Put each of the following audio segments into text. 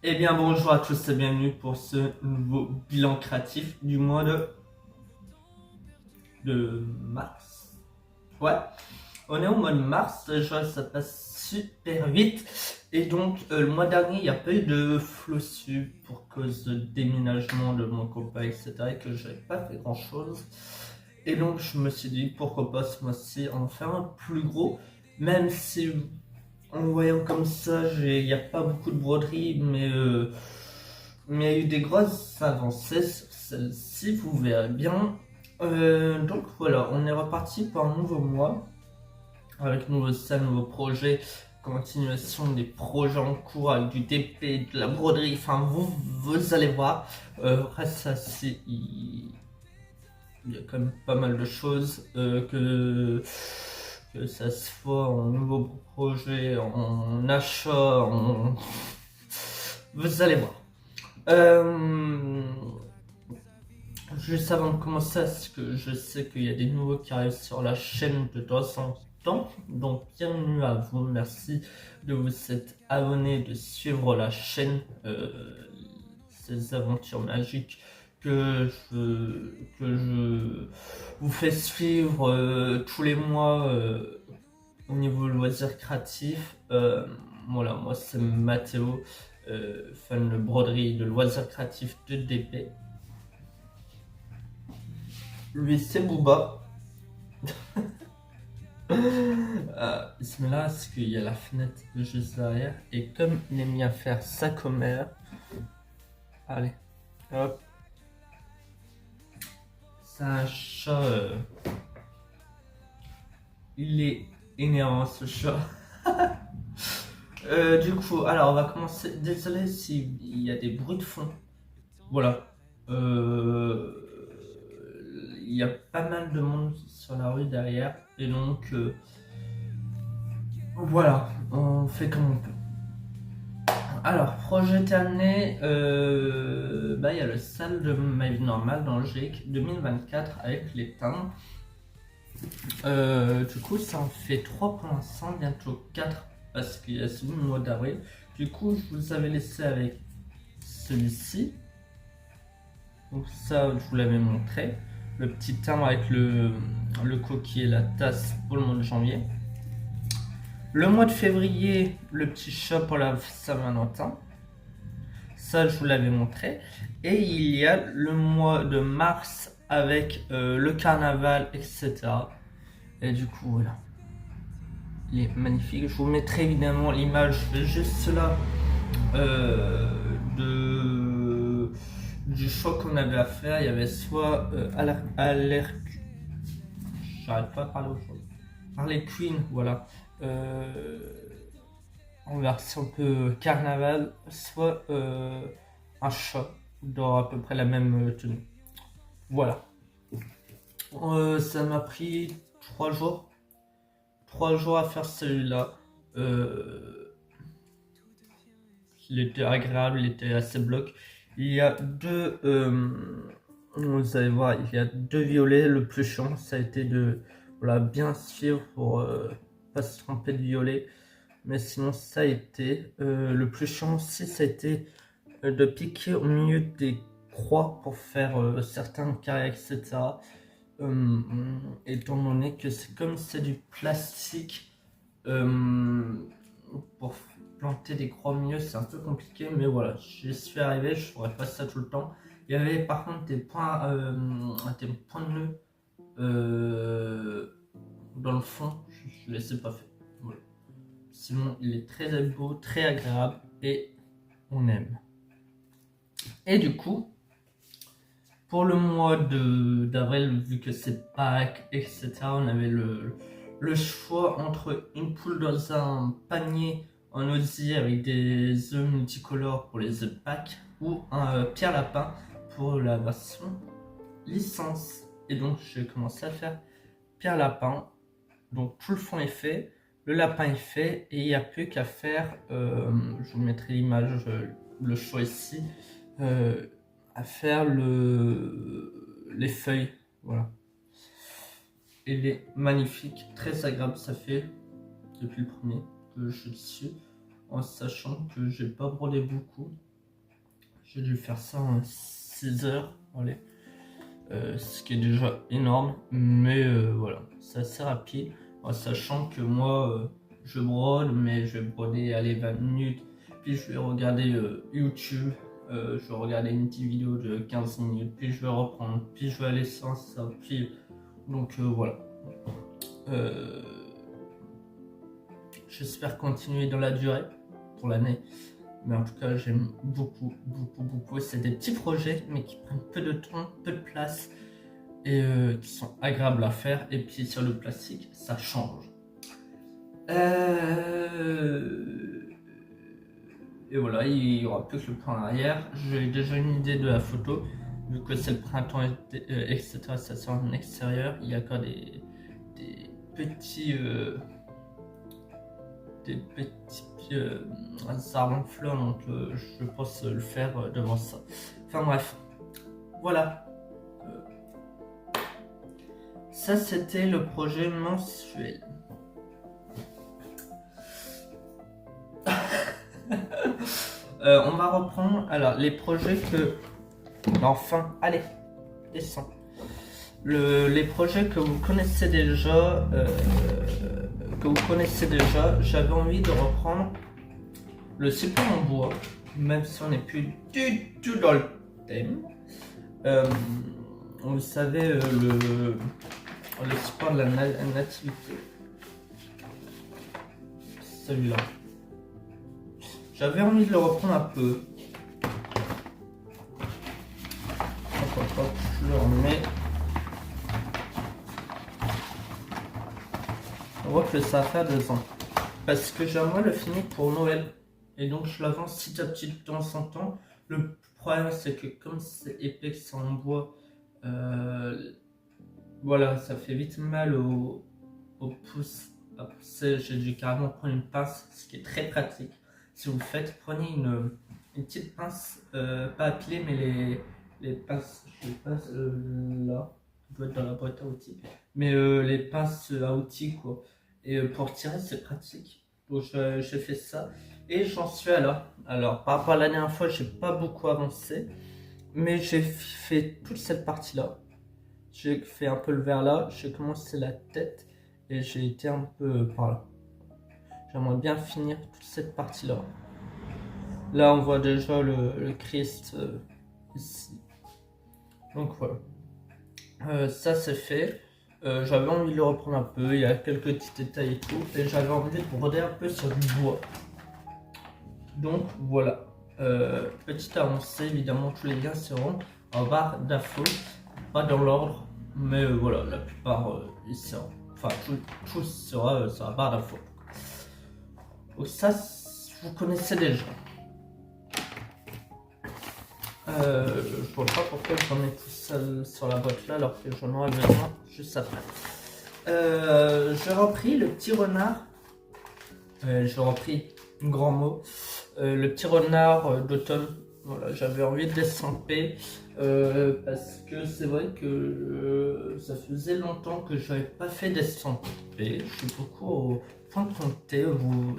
Eh bien bonjour à tous et bienvenue pour ce nouveau bilan créatif du mois de mars. Ouais, on est au mois de mars, je vois que ça passe super vite. Et donc le mois dernier il n'y a pas eu de flossu pour cause de déménagement de mon copain etc. et que j'avais pas fait grand chose. Et donc je me suis dit pourquoi pas ce mois-ci en faire un plus gros, même si en voyant comme ça, il n'y a pas beaucoup de broderie, mais il y a eu des grosses avancées sur celle-ci, vous verrez bien. Donc voilà, on est reparti pour un nouveau mois, avec nouveau salle, nouveau projet, continuation des projets en cours, avec du DP, de la broderie, enfin vous allez voir. Après ça, il y a quand même pas mal de choses que ça se soit en nouveau projet, en achat, vous allez voir. Euh, Juste avant de commencer, parce que je sais qu'il y a des nouveaux qui arrivent sur la chaîne de temps en temps, donc bienvenue à vous, merci de vous être abonné, de suivre la chaîne, ces aventures magiques que je vous fais suivre tous les mois au niveau loisirs créatifs. Voilà, moi c'est Mathéo, fan de broderie, de loisirs créatifs de DP. Lui c'est Booba. Il se met là parce qu'il y a la fenêtre juste derrière. Et comme il aime bien faire sa commère, allez, hop, c'est un chat. Il est énervant ce chat. Du coup, alors on va commencer. Désolé s'il y a des bruits de fond. Voilà. Euh, Il y a pas mal de monde sur la rue derrière. Et donc, voilà, on fait comme on peut. Alors, projet terminé, il y a le salle de ma vie normale dans le GIC 2024 avec les teintes. Du coup, ça en fait 3 pour l'instant, bientôt 4 parce qu'il y a celui du mois d'avril. Du coup, je vous avais laissé avec celui-ci. Donc, ça, je vous l'avais montré. Le petit teint avec le coquille et la tasse pour le mois de janvier. Le mois de février, le petit chat pour la Saint-Valentin. Ça, je vous l'avais montré. Et il y a le mois de mars avec le carnaval, etc. Et du coup, voilà. Il est magnifique. Je vous mettrai évidemment l'image juste là du choix qu'on avait à faire. Il y avait soit j'arrête pas de parler aujourd'hui. Harley Quinn, voilà. En version un peu carnaval, soit un chat dans à peu près la même tenue. Voilà. Ça m'a pris 3 jours. 3 jours à faire celui-là. Il était agréable, il était assez bloc. Il y a deux. Vous allez voir, il y a 2 violets. Le plus chiant, ça a été de voilà, bien suivre pour pas se tromper de violet. Mais sinon, ça a été. Le plus chiant aussi, ça a été de piquer au milieu des croix pour faire certains carrés, etc. Étant donné que c'est comme c'est du plastique, pour planter des croix au milieu, c'est un peu compliqué, mais voilà, j'y suis arrivé, je ferai pas ça tout le temps. Il y avait par contre des points de nœud dans le fond, je ne les ai pas fait. Voilà. Sinon, il est très beau, très agréable et on aime. Et du coup, pour le mois d'avril, vu que c'est Pâques, etc., on avait le choix entre une poule dans un panier en osier avec des œufs multicolores pour les œufs de Pâques ou un pierre lapin pour la version licence. Et donc, j'ai commencé à faire pierre lapin. Donc, tout le fond est fait, le lapin est fait et il n'y a plus qu'à faire. Je vous mettrai l'image, le choix ici. À faire les feuilles, voilà. Il est magnifique, très agréable, ça fait depuis le premier que je suis dessus, en sachant que j'ai pas brodé beaucoup. J'ai dû faire ça en 6 heures, allez. Ce qui est déjà énorme, mais voilà, c'est assez rapide, en sachant que moi je brode, mais je vais broder allez 20 minutes, puis je vais regarder YouTube, je vais regarder une petite vidéo de 15 minutes, puis je vais reprendre, puis je vais aller sans ça, puis donc voilà. J'espère continuer dans la durée pour l'année. Mais en tout cas, j'aime beaucoup. C'est des petits projets, mais qui prennent peu de temps, peu de place et qui sont agréables à faire. Et puis sur le plastique, ça change. Et voilà, il n'y aura plus que le plan arrière. J'ai déjà une idée de la photo. Vu que c'est le printemps, etc., ça sort en extérieur. Il y a encore des petits... arbres en fleurs, donc je pense le faire devant ça. Enfin bref, voilà. Ça c'était le projet mensuel. On va reprendre alors les projets que... Enfin, allez, descends. Les projets que vous connaissez déjà, j'avais envie de reprendre le support en bois, même si on n'est plus du tout dans le thème. Vous savez, le support de la nativité. Celui-là. J'avais envie de le reprendre un peu. Je le remets. On voit que ça va faire 2 ans. Parce que j'aimerais le finir pour Noël. Et donc je l'avance petit à petit de temps en temps. Le problème c'est que comme c'est épais, que c'est en bois, voilà, ça fait vite mal au pouce à pousser. J'ai dû carrément prendre une pince, ce qui est très pratique. Si vous le faites, prenez une petite pince, pas à piler, mais les pinces, je sais pas, là, ça doit être dans la boîte à outils. Mais les pinces à outils quoi. Et pour tirer c'est pratique. Donc j'ai fait ça. Et j'en suis à là. Alors par rapport à la dernière fois, j'ai pas beaucoup avancé. Mais j'ai fait toute cette partie-là. J'ai fait un peu le vert là. J'ai commencé la tête. Et j'ai été un peu par là. J'aimerais bien finir toute cette partie-là. Là, on voit déjà le Christ ici. Donc voilà. Ça, c'est fait. J'avais envie de le reprendre un peu. Il y a quelques petits détails et tout. Et j'avais envie de broder un peu sur du bois. Donc voilà. Petite avancée. Évidemment, tous les liens seront en barre d'infos. Pas dans l'ordre. Mais voilà, la plupart ici. Enfin, tout sera sur la barre d'infos. Donc ça, vous connaissez déjà. Je vois pas pourquoi j'en ai tout seul sur la boîte là alors que j'en aurais besoin juste après. J'ai repris le petit renard. J'ai repris un grand mot. Le petit renard d'automne. Voilà, j'avais envie de l'estamper parce que c'est vrai que ça faisait longtemps que j'avais pas fait d'estampé. Je suis beaucoup au point de compter.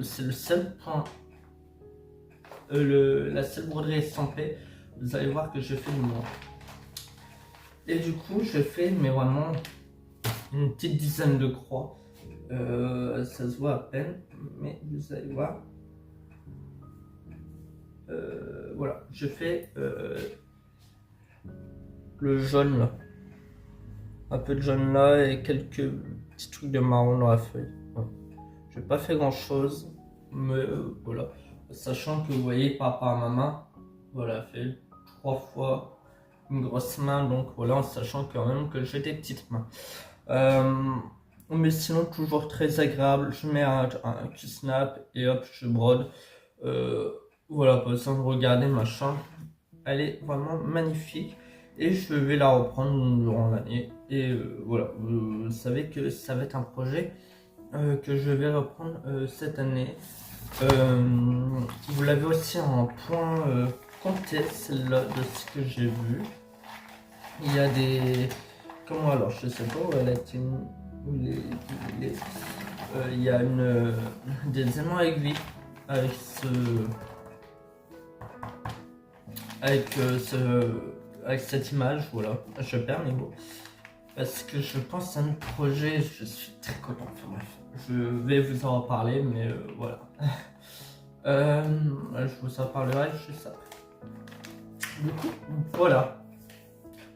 C'est le seul point, la seule broderie estampée. Vous allez voir que je fais du moins. Et du coup, je fais mais vraiment une petite dizaine de croix. Ça se voit à peine, mais vous allez voir. Voilà, je fais le jaune là. Un peu de jaune là et quelques petits trucs de marron dans la feuille. Ouais. Je n'ai pas fait grand chose, mais voilà. Sachant que vous voyez par rapport à ma main, voilà, fait 3 fois une grosse main, donc voilà, en sachant quand même que j'ai des petites mains. Mais sinon, toujours très agréable. Je mets un snap et hop, je brode. Voilà, pas besoin de regarder machin. Elle est vraiment magnifique et je vais la reprendre durant l'année. Et voilà, vous savez que ça va être un projet que je vais reprendre cette année. Vous l'avez aussi en point compté, celle-là, de ce que j'ai vu. Il y a des... Comment alors, je sais pas où elle a été... il y a des aimants aiguilles avec ce... avec, avec cette image, voilà, je perds mes mots. Parce que je pense à un projet, je suis très content, enfin bref, je vais vous en reparler, mais voilà. Je vous en parlerai juste après. Du coup, voilà.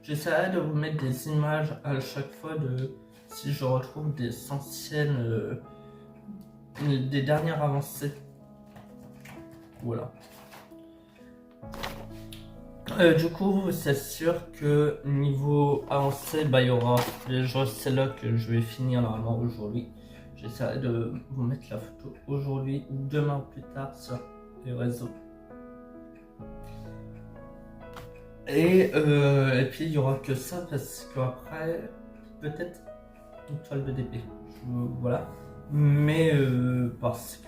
J'essaierai de vous mettre des images à chaque fois de si je retrouve des anciennes, des dernières avancées. Voilà. Du coup, c'est sûr que niveau avancé, bah, il y aura les jeux, c'est là que je vais finir normalement aujourd'hui. J'essaierai de vous mettre la photo aujourd'hui ou demain ou plus tard sur les réseaux. Et puis il y aura que ça parce qu'après, peut-être une toile de DP. Voilà. Mais parce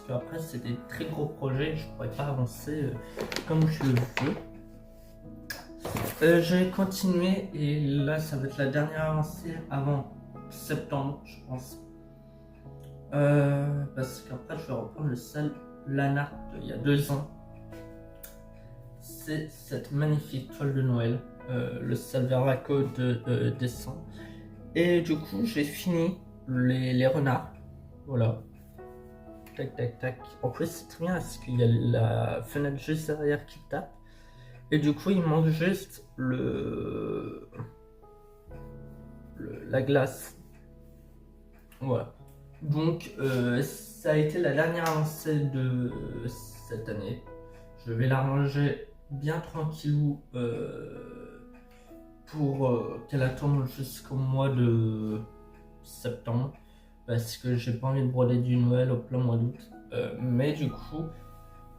qu'après c'est des très gros projets, je pourrais pas avancer comme je le veux. Je vais continuer et là ça va être la dernière avancée avant septembre, je pense. Parce qu'après je vais reprendre le seul Lanart il y a 2 ans. C'est cette magnifique toile de Noël, le Salverlaco de décembre. Et du coup j'ai fini les renards. Voilà. Tac tac tac. En plus c'est très bien parce qu'il y a la fenêtre juste derrière qui tape. Et du coup il manque juste la glace. Voilà. Donc ça a été la dernière avancée de cette année. Je vais la ranger bien tranquillou pour qu'elle attende jusqu'au mois de septembre. Parce que j'ai pas envie de broder du Noël au plein mois d'août. Mais du coup,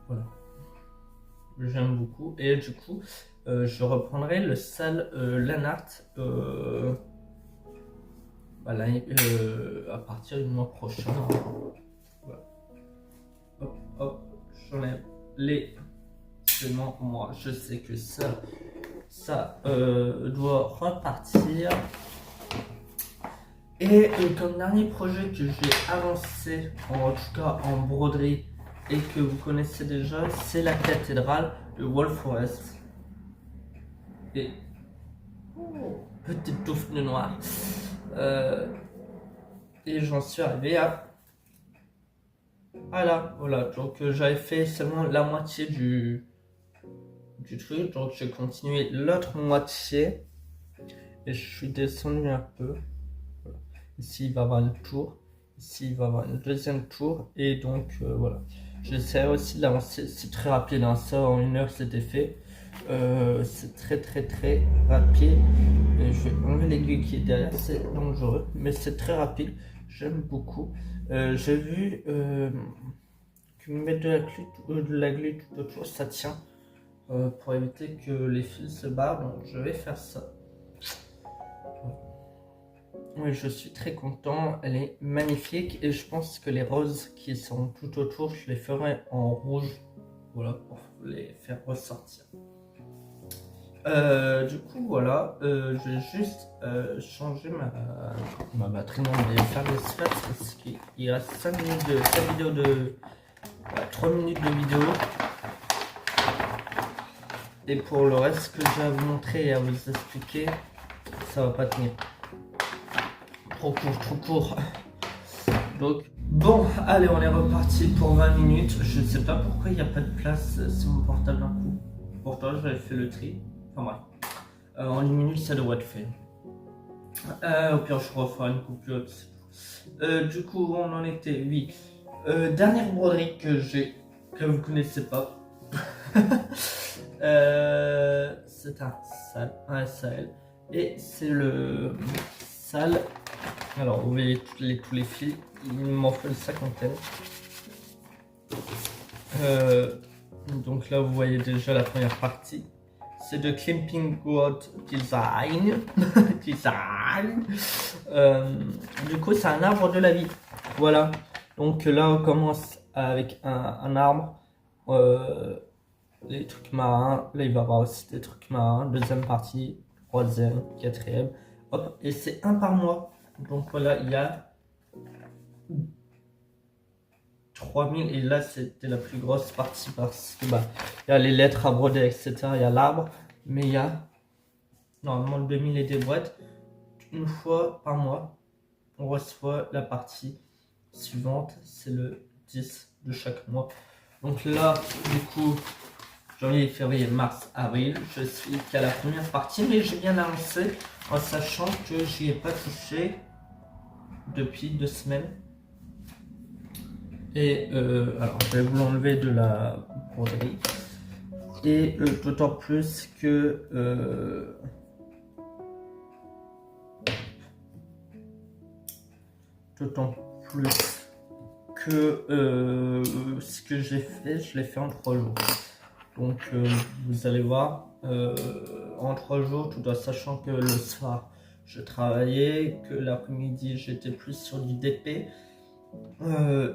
voilà. J'aime beaucoup. Et du coup, je reprendrai le sale Lanart à partir du mois prochain. Voilà. Hop, hop, j'enlève les segments. Moi, je sais que ça doit repartir. Et comme dernier projet que j'ai avancé, en tout cas en broderie, et que vous connaissez déjà, c'est la cathédrale de Wolforest. Et petite touffe de noir. Et j'en suis arrivé à voilà. Donc j'avais fait seulement la moitié du truc, donc j'ai continué l'autre moitié et je suis descendu un peu. Voilà. Ici il va y avoir une tour, ici il va y avoir une deuxième tour et donc voilà. J'essaie aussi d'avancer, c'est très rapide, hein. Ça en 1 heure c'était fait. C'est très rapide. Et je vais enlever l'aiguille qui est derrière, c'est dangereux, mais c'est très rapide. J'aime beaucoup. J'ai vu que mettre de la glu tout autour, ça tient pour éviter que les fils se barrent. Donc je vais faire ça. Oui, je suis très content. Elle est magnifique et je pense que les roses qui sont tout autour, je les ferai en rouge. Voilà, pour les faire ressortir. Du coup voilà, je vais juste changer ma batterie, non mais faire des stats parce qu'il reste 5 minutes de 5 vidéos de 3 minutes de vidéo. Et pour le reste que j'ai à vous montrer et à vous expliquer, ça va pas tenir. Trop court. Donc bon, allez, on est reparti pour 20 minutes. Je sais pas pourquoi il n'y a pas de place sur mon portable d'un coup. Pourtant j'avais fait le tri. Enfin bref, en 10 minutes ça devrait être fait. Au pire je referai une coupure. Du coup on en était, oui. Dernière broderie que j'ai, que vous connaissez pas. C'est un SAL. Et c'est le SAL. Alors vous voyez tous les fils, il m'en faut une cinquantaine. Donc là vous voyez déjà la première partie. C'est de Clipping Board Design. Du coup c'est un arbre de la vie. Voilà. Donc là on commence avec un arbre. Les trucs marins. Là il va y avoir aussi des trucs marins. Deuxième partie, troisième, quatrième. Hop, et c'est un par mois. Donc voilà, il y a 3000 et là c'était la plus grosse partie parce que il y a les lettres à broder, etc. Il y a l'arbre, mais il y a normalement le 2000 et des boîtes. Une fois par mois, on reçoit la partie suivante, c'est le 10 de chaque mois. Donc là, du coup, janvier, février, mars, avril, je suis qu'à la première partie, mais j'ai bien avancé en sachant que j'y ai pas touché depuis 2 semaines. Et alors, je vais vous l'enlever de la broderie. Et d'autant plus que ce que j'ai fait, je l'ai fait en 3 jours. Donc vous allez voir, en 3 jours, tout en sachant que le soir je travaillais, que l'après-midi j'étais plus sur du DP,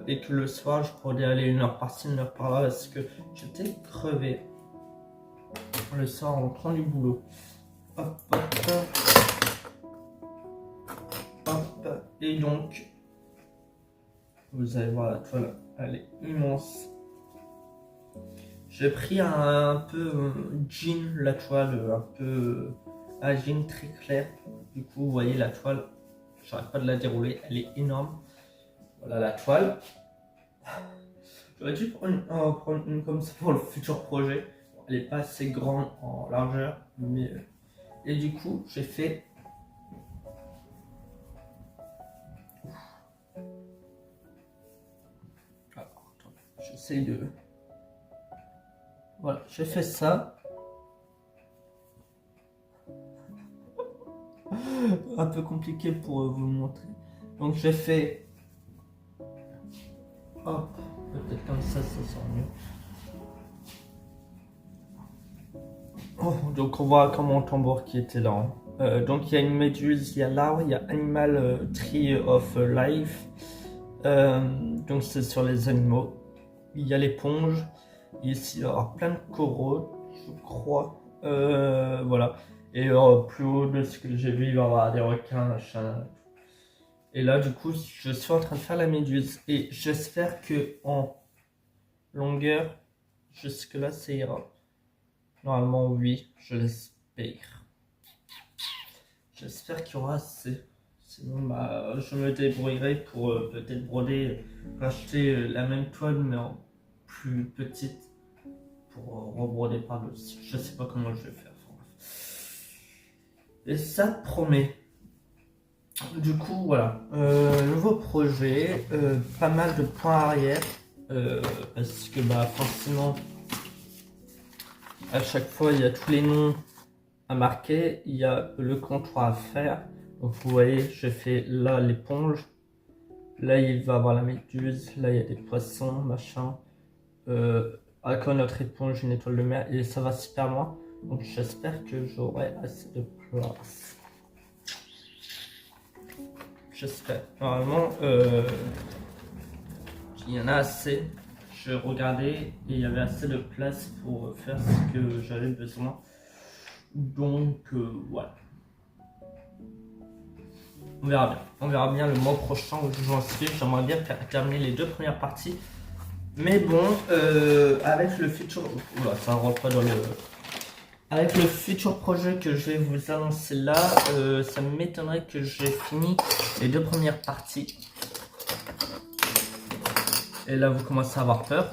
et que le soir je pourrais aller 1 heure par-ci, 1 heure par-là, parce que j'étais crevé le soir en rentrant du boulot. Hop, hop, hop. Et donc, vous allez voir la toile, elle est immense. J'ai pris un peu jean, la toile, un peu un jean très clair. Du coup, vous voyez la toile, j'arrête pas de la dérouler, elle est énorme. Voilà la toile. J'aurais dû prendre une comme ça pour le futur projet. Elle est pas assez grande en largeur, mais et du coup, j'ai fait. Alors, attendez, j'essaye de. Voilà, j'ai fait ça. Un peu compliqué pour vous montrer. Donc j'ai fait. Hop, peut-être comme ça sort mieux. Oh, donc on voit comme mon tambour qui était là. Donc il y a une méduse, il y a l'arbre, il y a Animal Tree of Life. Donc c'est sur les animaux. Il y a l'éponge. Ici, il y aura plein de coraux, je crois. Voilà. Et plus haut de ce que j'ai vu, il va y avoir des requins, machin. Et là, du coup, je suis en train de faire la méduse. Et j'espère que en longueur, jusque-là, ça ira. Normalement, oui, je l'espère. J'espère qu'il y aura assez. Sinon, je me débrouillerai pour peut-être broder, racheter la même toile, mais en plus petite, pour rebroder par-dessus. Je sais pas comment je vais faire. Et ça promet. Du coup, voilà. Nouveau projet, pas mal de points arrière, parce que forcément, à chaque fois, il y a tous les noms à marquer, il y a le comptoir à faire. Donc vous voyez, je fais là l'éponge, là il va avoir la méduse, là il y a des poissons, machin. Encore notre éponge, une étoile de mer, et ça va super loin. Donc j'espère que j'aurai assez de place. J'espère. Normalement, il y en a assez. Je regardais et il y avait assez de place pour faire ce que j'avais besoin. Donc voilà. On verra bien. On verra bien le mois prochain où j'en suis. J'aimerais bien terminer les 2 premières parties. Mais bon, avec le futur. Oula, ça rentre pas dans le. Avec le futur projet que je vais vous annoncer là, ça m'étonnerait que j'ai fini les 2 premières parties. Et là, vous commencez à avoir peur.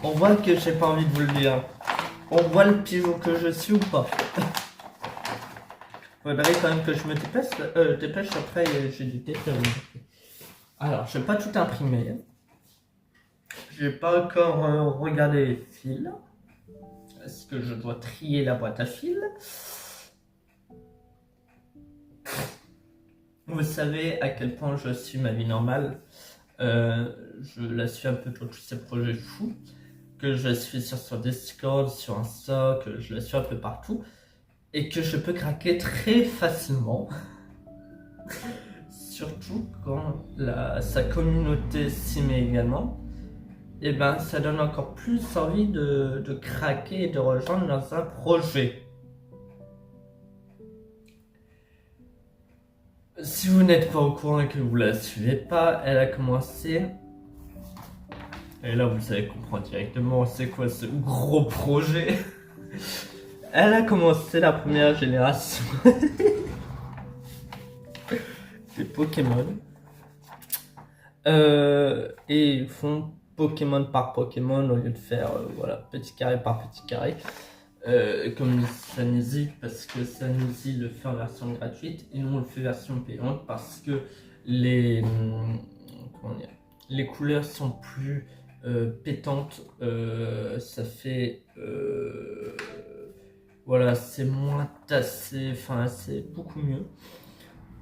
On voit que j'ai pas envie de vous le dire. On voit le pigeon que je suis ou pas. Faudrait quand même que je me dépêche après, j'ai du tête. Alors, je vais pas tout imprimer. J'ai pas encore regardé les fils. Est-ce que je dois trier la boîte à fils? Vous savez à quel point je suis ma vie normale. Je la suis un peu sur tous ces projets fous. Que je la suis sur Discord, sur Insta, que je la suis un peu partout. Et que je peux craquer très facilement. Surtout quand sa communauté s'y met également. Et ben ça donne encore plus envie de craquer et de rejoindre dans un projet. Si vous n'êtes pas au courant et que vous la suivez pas, elle a commencé. Et là, vous allez comprendre directement c'est quoi ce gros projet. Elle a commencé la première génération des Pokémon. Et ils font Pokémon par Pokémon au lieu de faire voilà, petit carré par petit carré. Comme Saneasy, parce que Saneasy le fait en version gratuite et nous on le fait version payante parce que les couleurs sont plus pétantes, ça fait voilà, c'est moins tassé, enfin c'est beaucoup mieux.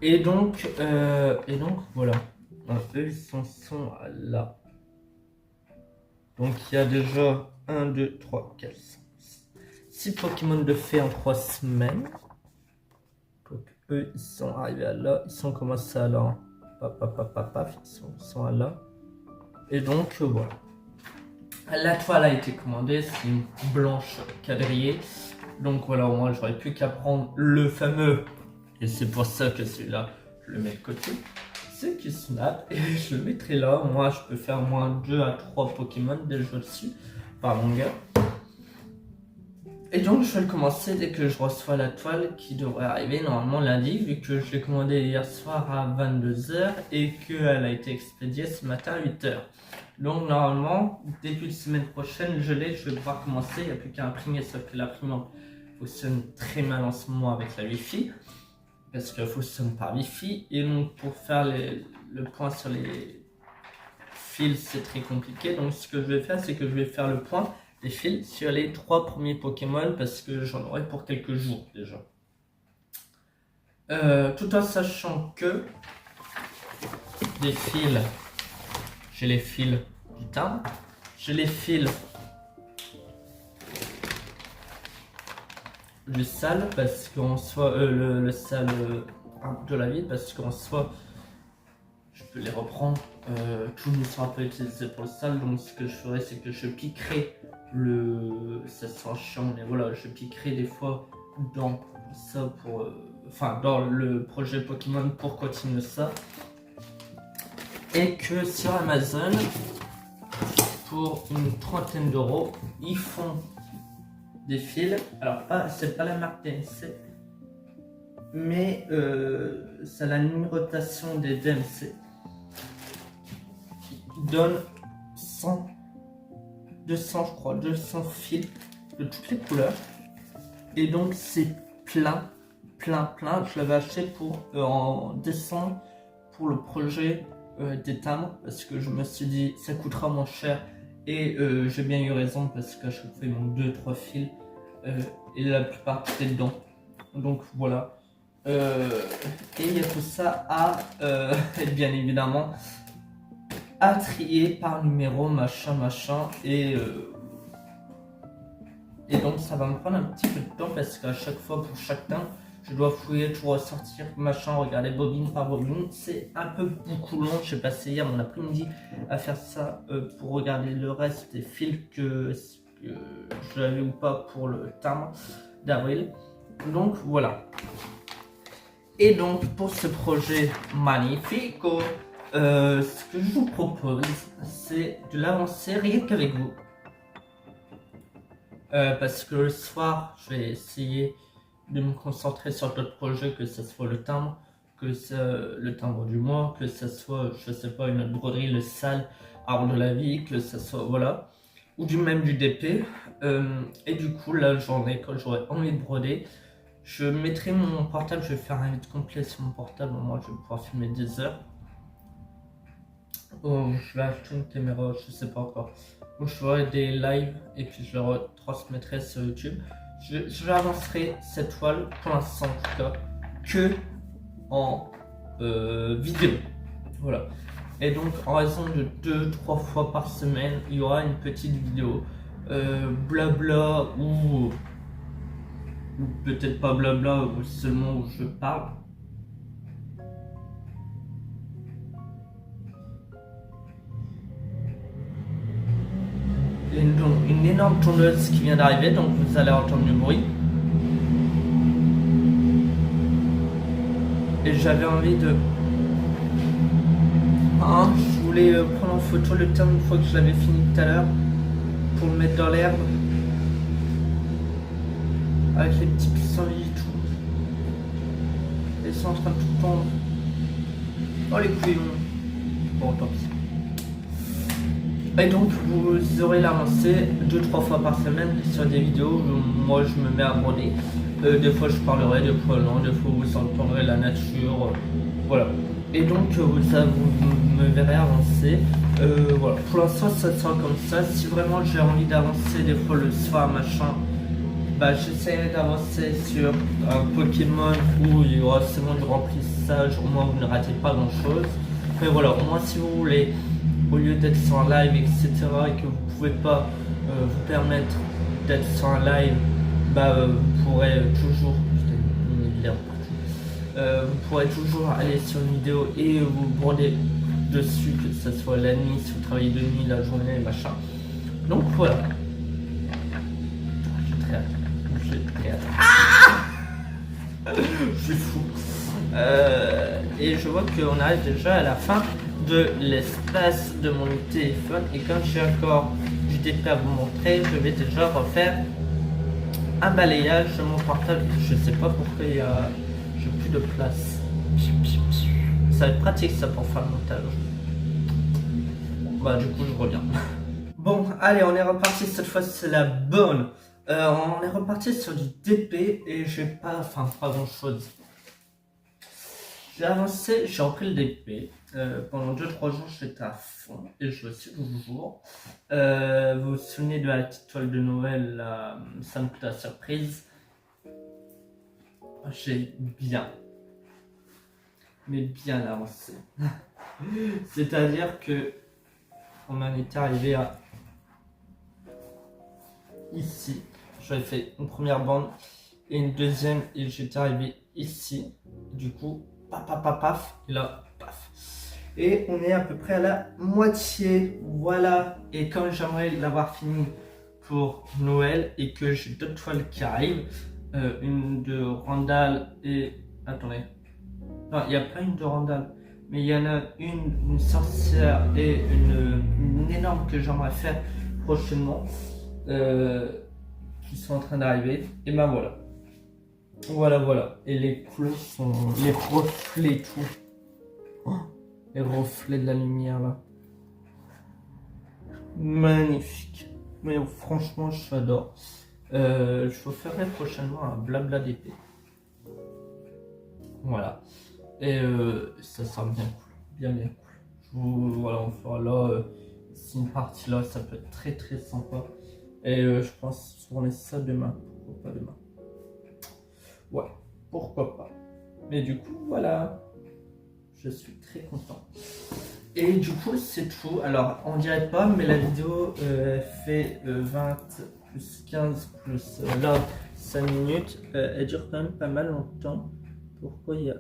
Et donc voilà. Eux ils sont là. Donc il y a déjà 1, 2, 3, 4, 6 Pokémon de fait en 3 semaines. Donc eux ils sont arrivés à là. Ils sont commencés à là. Ils sont à là. Et donc voilà. La toile a été commandée. C'est une blanche quadrillée. Donc voilà, au moins j'aurais plus qu'à prendre le fameux. Et c'est pour ça que celui-là, je le mets de côté. C'est qui snap et je le mettrai là. Moi je peux faire moins 2 à 3 Pokémon déjà dessus par longueur. Et donc je vais le commencer dès que je reçois la toile qui devrait arriver normalement lundi, vu que je l'ai commandée hier soir à 22h et qu'elle a été expédiée ce matin à 8h. Donc normalement, début de semaine prochaine, je vais pouvoir commencer, il n'y a plus qu'à imprimer, sauf que l'imprimante fonctionne très mal en ce moment avec la Wi-Fi, parce qu'elle fonctionne par Wi-Fi, et donc pour faire le point sur les fils, c'est très compliqué. Donc ce que je vais faire, c'est que je vais faire le point des fils sur les 3 premiers Pokémon parce que j'en aurai pour quelques jours déjà. Tout en sachant que des fils, j'ai les fils du timbre, j'ai les fils du sale parce qu'en soit le sale de la ville parce qu'en soit je peux les reprendre. Tout ne sera pas utilisé pour le sale, donc ce que je ferai c'est que je piquerai ça sera chiant mais voilà, je piquerai des fois dans ça pour dans le projet Pokémon pour continuer ça, et que sur Amazon pour une 30aine d'euros ils font des fils. Alors c'est pas la marque DMC mais c'est la numérotation des DMC qui donne 200 je crois, 200 fils de toutes les couleurs, et donc c'est plein. Je l'avais acheté en décembre pour le projet des timbres parce que je me suis dit ça coûtera moins cher, et j'ai bien eu raison parce qu'à chaque fois il manque 2-3 fils et la plupart étaient dedans, donc voilà. Et il y a tout ça à bien évidemment à trier par numéro, machin, et donc ça va me prendre un petit peu de temps parce qu'à chaque fois pour chaque timbre je dois fouiller, tout ressortir, machin, regarder bobine par bobine, c'est un peu beaucoup long. J'ai passé hier mon après-midi à faire ça pour regarder le reste des fils que j'avais ou pas pour le timbre d'avril, donc voilà. Et donc pour ce projet magnifique, ce que je vous propose, c'est de l'avancer rien qu'avec vous. Parce que le soir, je vais essayer de me concentrer sur d'autres projets, que ce soit le timbre, le timbre du mois, que ce soit, je sais pas, une autre broderie, le sale, arbre de la vie, que ce soit, voilà, ou même du DP. Et du coup, la journée, quand j'aurai envie de broder, je mettrai mon portable, je vais faire un vide complet sur mon portable, moi je vais pouvoir filmer des heures. Je vais acheter une caméra, je sais pas encore. Donc je ferai des lives et puis je le retransmettrai sur YouTube. Je avancerai cette toile pour l'instant en tout cas que en vidéo. Voilà. Et donc en raison de 2-3 fois par semaine, il y aura une petite vidéo blabla ou peut-être pas blabla, ou seulement où je parle. Une énorme tourneuse qui vient d'arriver, donc vous allez entendre du bruit. Et j'avais envie de... je voulais prendre en photo le terme une fois que je l'avais fini tout à l'heure pour le mettre dans l'herbe avec les petits pissenlits et tout. Ils sont en train de tout tondre. Oh les couillons. Bon, tant pis. Et donc vous aurez l'avancée 2-3 fois par semaine sur des vidéos où moi je me mets à broder. Des fois je parlerai, des fois non, des fois vous entendrez la nature. Voilà. Et donc vous me verrez avancer. Voilà. Pour l'instant ça sera comme ça. Si vraiment j'ai envie d'avancer des fois le soir machin, bah j'essaierai d'avancer sur un Pokémon où il y aura seulement du remplissage, au moins vous ne ratez pas grand chose. Mais voilà, au moins si vous voulez, au lieu d'être sur un live, etc., et que vous ne pouvez pas vous permettre d'être sur un live, bah vous pourrez toujours, vous pourrez toujours aller sur une vidéo et vous broder dessus, que ce soit la nuit, si vous travaillez de nuit, la journée, machin. Donc voilà. J'ai très hâte. Je suis fou. Et je vois qu'on arrive déjà à la fin de l'espace de mon téléphone. Et comme j'ai encore du DP à vous montrer, je vais déjà refaire un balayage de mon portable. Je sais pas pourquoi j'ai plus de place. Ça va être pratique ça pour faire le montage. Bah du coup je reviens. Bon, allez, on est reparti. Cette fois c'est la bonne. On est reparti sur du DP et j'ai pas grand chose. J'ai avancé, j'ai repris le DP. Pendant 2-3 jours j'étais à fond et je le suis toujours. Vous vous souvenez de la petite toile de Noël, la Santa surprise? J'ai bien avancé. C'est-à-dire que on en était arrivé à ici. J'avais fait une première bande et une deuxième et j'étais arrivé ici. Du coup, paf, et là, paf. Et on est à peu près à la moitié, voilà. Et comme j'aimerais l'avoir fini pour Noël et que j'ai d'autres toiles qui arrivent, une de Randall et... Attendez. Non, il n'y a pas une de Randall, mais il y en a une sorcière et une énorme que j'aimerais faire prochainement. Qui sont en train d'arriver et ben voilà et les couleurs sont les reflets et tout, les reflets de la lumière là, magnifique. Mais franchement j'adore. Je vous ferai prochainement un blabla d'épée, voilà, et ça sera bien cool, bien cool. Voilà, on fera là c'est une partie là, ça peut être très sympa. Et je pense tourner ça demain. Pourquoi pas demain? Ouais, pourquoi pas. Mais du coup, voilà. Je suis très content. Et du coup, c'est tout. Alors, on dirait pas, mais la vidéo fait 20 plus 15 plus là 5 minutes. Elle dure quand même pas mal longtemps. Pourquoi il y a...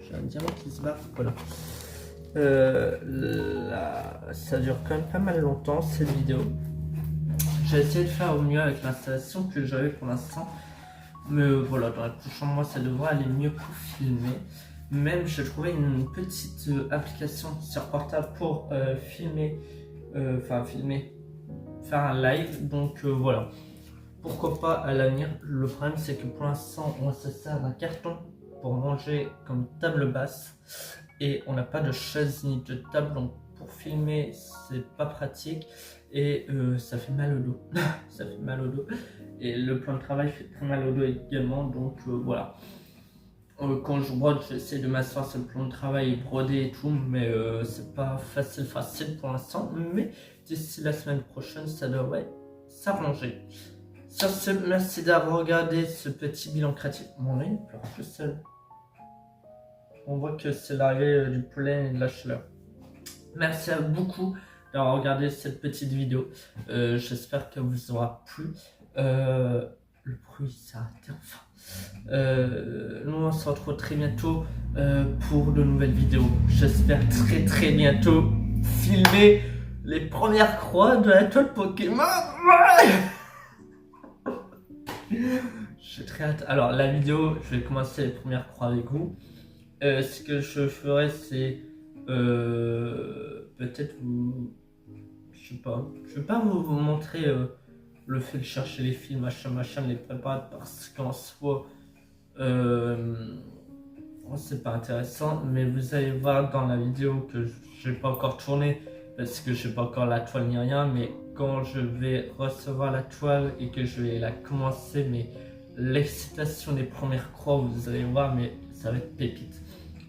J'ai un diamant qui se barre. Voilà. Ça dure quand même pas mal longtemps cette vidéo. J'ai essayé de faire au mieux avec l'installation que j'avais pour l'instant. Mais voilà, dans les prochains mois, ça devrait aller mieux pour filmer. Même, j'ai trouvé une petite application sur portable pour filmer, faire un live. Donc voilà, pourquoi pas à l'avenir. Le problème, c'est que pour l'instant, on se sert d'un carton pour manger comme table basse. Et on n'a pas de chaise ni de table, donc pour filmer, c'est pas pratique. Et ça fait mal au dos. Ça fait mal au dos. Et le plan de travail fait très mal au dos également. Donc voilà. Quand je brode, j'essaie de m'asseoir sur le plan de travail et broder et tout. Mais c'est pas facile pour l'instant. Mais d'ici la semaine prochaine, ça devrait s'arranger. Sur ce, merci d'avoir regardé ce petit bilan créatif. Mon œil pleure tout seul. On voit que c'est l'arrivée du pollen et de la chaleur. Merci à beaucoup d'avoir regardé cette petite vidéo. J'espère qu'elle vous aura plu. Le bruit s'est arrêté enfin. Nous on se retrouve très bientôt pour de nouvelles vidéos. J'espère très bientôt filmer les premières croix de la toile Pokémon. J'ai très hâte. Alors la vidéo, je vais commencer les premières croix avec vous. ce que je ferais, c'est peut-être vous... Je sais pas. Je vais pas vous montrer le fait de chercher les films, machin, de les préparer, parce qu'en soi, c'est pas intéressant. Mais vous allez voir dans la vidéo que je n'ai pas encore tourné, parce que je n'ai pas encore la toile ni rien. Mais quand je vais recevoir la toile et que je vais la commencer, mais l'excitation des premières croix, vous allez voir, mais ça va être pépite.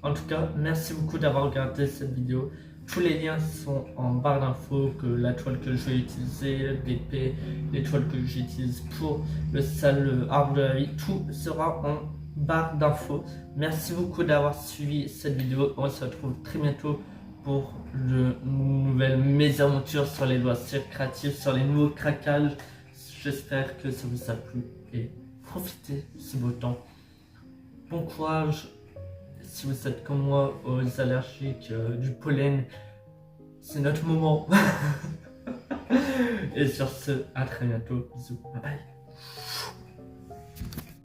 En tout cas, merci beaucoup d'avoir regardé cette vidéo. Tous les liens sont en barre d'infos, que la toile que je vais utiliser, l'épée, les toiles que j'utilise pour le sale arbre de la vie, tout sera en barre d'infos. Merci beaucoup d'avoir suivi cette vidéo. On se retrouve très bientôt pour de nouvelles mésaventures sur les loisirs créatifs, sur les nouveaux craquages. J'espère que ça vous a plu et profitez de ce beau temps. Bon courage. Si vous êtes comme moi aux allergiques du pollen, c'est notre moment. Et sur ce, à très bientôt. Bisous. Bye bye.